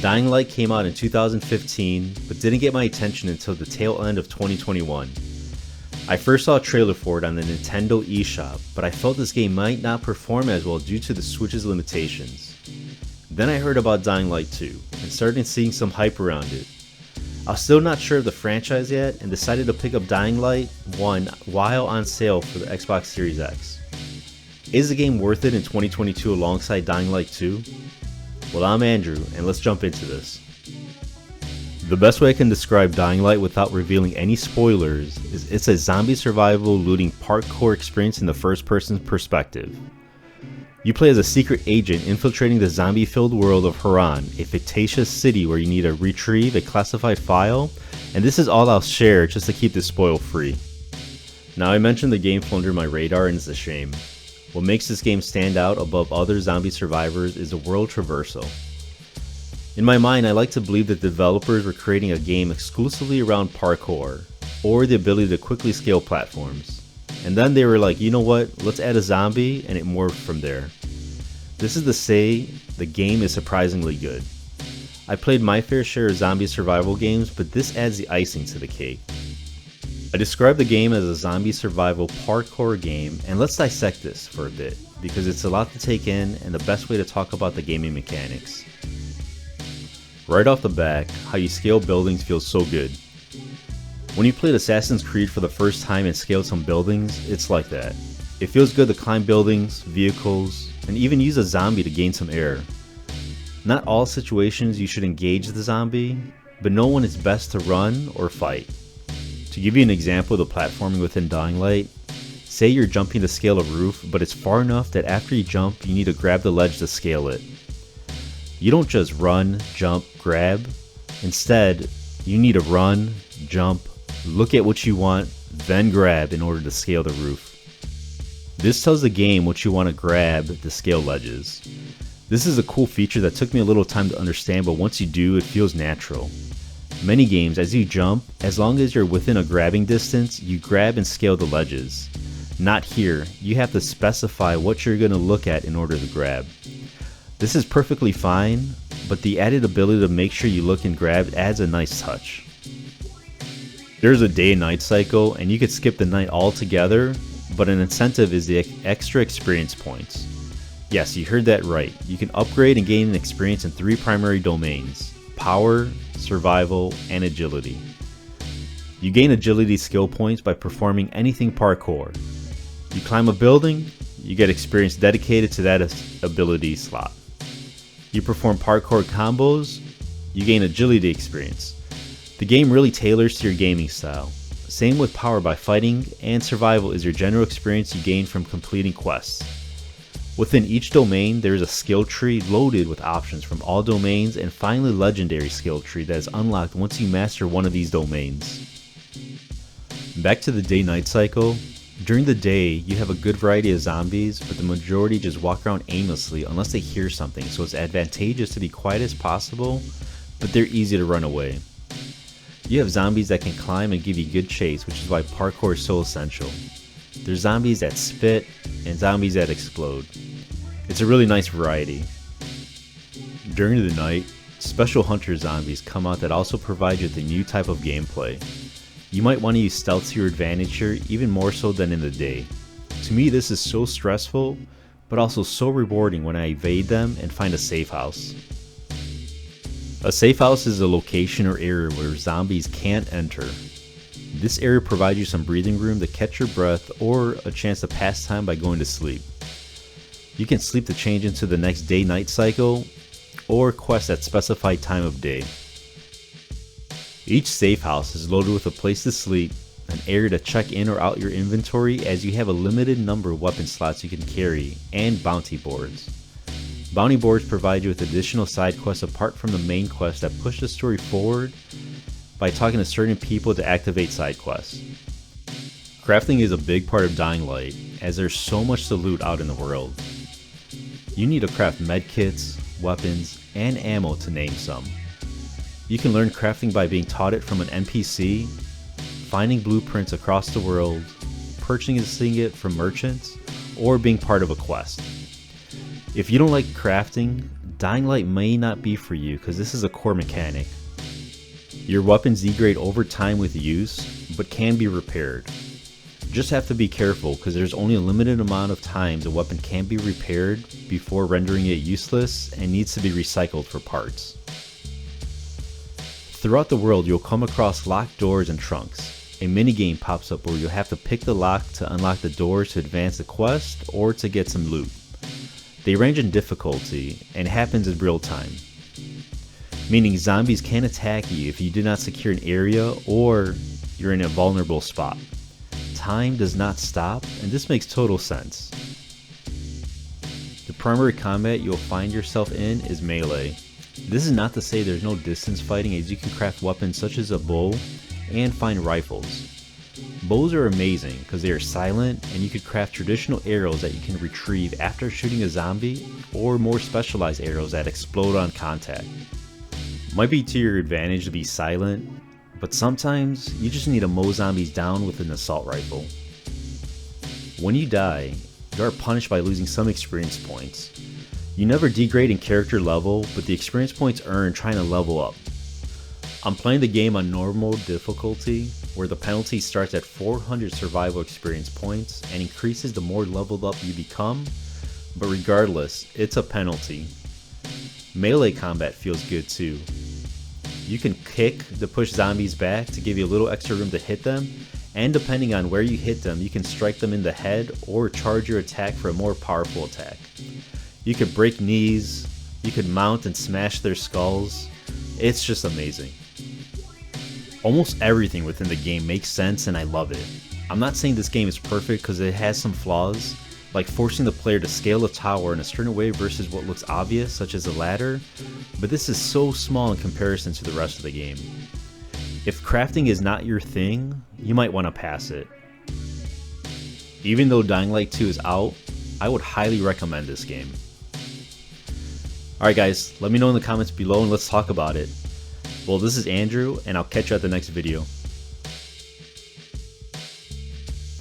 Dying Light came out in 2015, but didn't get my attention until the tail end of 2021. I first saw a trailer for it on the Nintendo eShop, but I felt this game might not perform as well due to the Switch's limitations. Then I heard about Dying Light 2, and started seeing some hype around it. I was still not sure of the franchise yet, and decided to pick up Dying Light 1 while on sale for the Xbox Series X. Is the game worth it in 2022 alongside Dying Light 2? Well, I'm Andrew, and let's jump into this. The best way I can describe Dying Light without revealing any spoilers is it's a zombie survival looting parkour experience in the first person perspective. You play as a secret agent infiltrating the zombie-filled world of Harran, a fictitious city where you need to retrieve a classified file, and this is all I'll share just to keep this spoil free. Now, I mentioned the game flew under my radar, and it's a shame. What makes this game stand out above other zombie survivors is the world traversal. In my mind, I like to believe that developers were creating a game exclusively around parkour, or the ability to quickly scale platforms. And then they were like, you know what, let's add a zombie, and it morphed from there. This is to say, the game is surprisingly good. I played my fair share of zombie survival games, but this adds the icing to the cake. I describe the game as a zombie survival parkour game, and let's dissect this for a bit, because it's a lot to take in and the best way to talk about the gaming mechanics. Right off the bat, how you scale buildings feels so good. When you played Assassin's Creed for the first time and scaled some buildings, it's like that. It feels good to climb buildings, vehicles, and even use a zombie to gain some air. Not all situations you should engage the zombie, but know when it's best to run or fight. To give you an example of the platforming within Dying Light, say you're jumping to scale a roof, but it's far enough that after you jump, you need to grab the ledge to scale it. You don't just run, jump, grab. Instead, you need to run, jump, look at what you want, then grab in order to scale the roof. This tells the game what you want to grab to scale ledges. This is a cool feature that took me a little time to understand, but once you do, it feels natural. Many games, as you jump, as long as you're within a grabbing distance, you grab and scale the ledges. Not here, you have to specify what you're going to look at in order to grab. This is perfectly fine, but the added ability to make sure you look and grab adds a nice touch. There's a day and night cycle, and you could skip the night altogether, but an incentive is the extra experience points. Yes, you heard that right. You can upgrade and gain an experience in 3 primary domains: power, survival, and agility. You gain agility skill points by performing anything parkour. You climb a building, you get experience dedicated to that ability slot. You perform parkour combos, you gain agility experience. The game really tailors to your gaming style. Same with power by fighting, and survival is your general experience you gain from completing quests. Within each domain, there is a skill tree loaded with options from all domains, and finally legendary skill tree that is unlocked once you master one of these domains. Back to the day-night cycle. During the day, you have a good variety of zombies, but the majority just walk around aimlessly unless they hear something, so it's advantageous to be quiet as possible, but they're easy to run away. You have zombies that can climb and give you good chase, which is why parkour is so essential. There's zombies that spit, and zombies that explode. It's a really nice variety. During the night, special hunter zombies come out that also provide you with a new type of gameplay. You might want to use stealth to your advantage here, even more so than in the day. To me, this is so stressful, but also so rewarding when I evade them and find a safe house. A safe house is a location or area where zombies can't enter. This area provides you some breathing room to catch your breath or a chance to pass time by going to sleep. You can sleep to change into the next day-night cycle, or quest at specified time of day. Each safe house is loaded with a place to sleep, an area to check in or out your inventory as you have a limited number of weapon slots you can carry, and bounty boards. Bounty boards provide you with additional side quests apart from the main quest that push the story forward by talking to certain people to activate side quests. Crafting is a big part of Dying Light, as there's so much to loot out in the world. You need to craft medkits, weapons, and ammo to name some. You can learn crafting by being taught it from an NPC, finding blueprints across the world, purchasing it from merchants, or being part of a quest. If you don't like crafting, Dying Light may not be for you because this is a core mechanic. Your weapons degrade over time with use, but can be repaired. Just have to be careful because there's only a limited amount of times a weapon can be repaired before rendering it useless and needs to be recycled for parts. Throughout the world, you'll come across locked doors and trunks. A minigame pops up where you'll have to pick the lock to unlock the doors to advance the quest or to get some loot. They range in difficulty and happens in real time, meaning zombies can attack you if you do not secure an area or you're in a vulnerable spot. Time does not stop, and this makes total sense. The primary combat you'll find yourself in is melee. This is not to say there's no distance fighting, as you can craft weapons such as a bow and find rifles. Bows are amazing because they are silent and you could craft traditional arrows that you can retrieve after shooting a zombie, or more specialized arrows that explode on contact. Might be to your advantage to be silent, but sometimes you just need to mow zombies down with an assault rifle. When you die, you are punished by losing some experience points. You never degrade in character level, but the experience points earned trying to level up. I'm playing the game on normal difficulty, where the penalty starts at 400 survival experience points and increases the more leveled up you become, but regardless, it's a penalty. Melee combat feels good too. You can kick to push zombies back to give you a little extra room to hit them, and depending on where you hit them, you can strike them in the head or charge your attack for a more powerful attack. You could break knees, you could mount and smash their skulls. It's just amazing. Almost everything within the game makes sense and I love it. I'm not saying this game is perfect because it has some flaws, like forcing the player to scale a tower in a certain way versus what looks obvious, such as a ladder, but this is so small in comparison to the rest of the game. If crafting is not your thing, you might want to pass it. Even though Dying Light 2 is out, I would highly recommend this game. Alright guys, let me know in the comments below and let's talk about it. Well, this is Andrew, and I'll catch you at the next video.